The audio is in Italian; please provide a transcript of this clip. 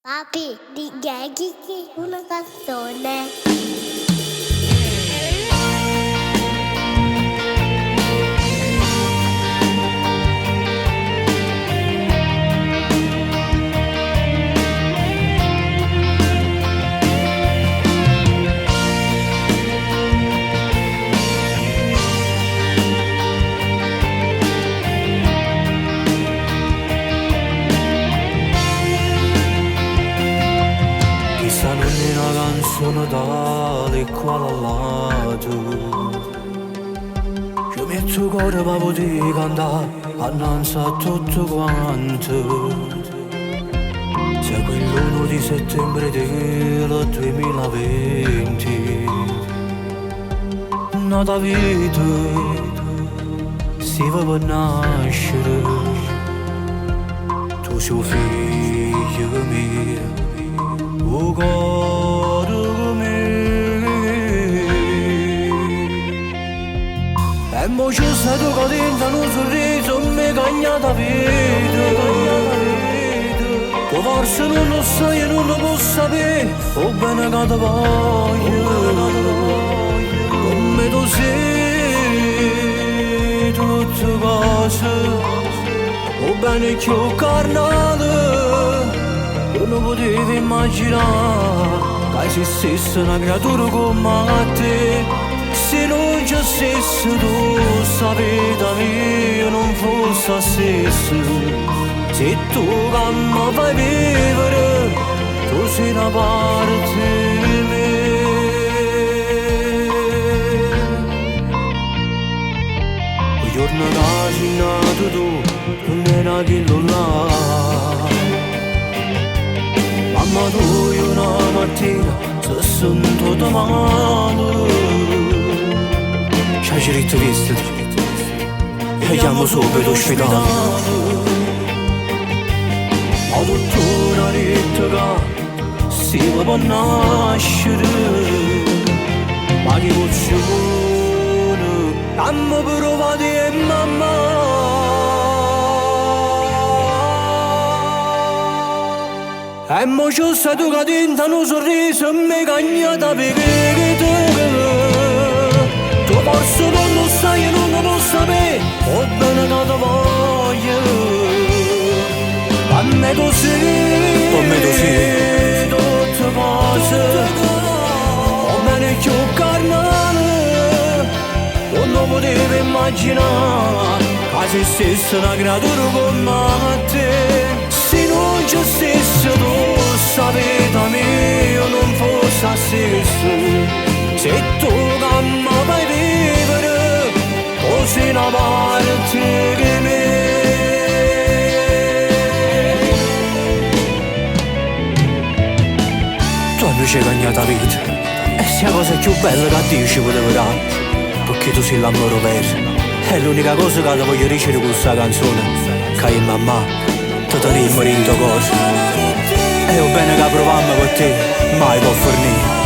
Papi, di Gaghi una canzone. Chissà non è una canzone tale quale all'altro. Io metto il cuore per poter cantare annanzi a tutto quanto. C'è quell'1 di settembre del 2020, nata vita si va per nascere. Tu sei figlio mio, o cuore mio. E mo c'è stato che dentro un sorriso mi cagna da vita. Che forse non lo sai e non lo posso sapere, o bene che ti voglio. Come tu sei tutte cose, o bene più carnale. Io non potevo immaginare che esistesse una creatura come te. Se non ci stessi tu, sta vita mia non fosse la stessa. Se tu che mi fai vivere, tu sei una parte di me. Quel giorno che sei nato tu, non era quello là. Mamma tu una mattina se sento da male. C'hai diritto di essere e chiamo subito ospedale. Ma tutta una retta che si può nascere, ma che emozione abbiamo provato e mamma. E mo c'è stato che dentro un sorriso mi cagna da perché tu forse non lo sai e non lo posso sapere, o bene che ti voglio. Come tu sei tutte cose, o bene più carnale. Non lo potevo immaginare che esistesse una creatura come te. Se non ci stesse tu, sta vita mia non fosse la stessa. Se tu che mi fai vivere, tu sei una parte di me. Tu a noi ci hai cagnato la vita, e sia la cosa più bella che a Dio ci poteva dare, perché tu sei l'amore vero. È l'unica cosa che ti voglio ricevere con questa canzone, che io mamma ti tenemmo in tuo cuore. E ho bene che provammo per te, mai può fornire.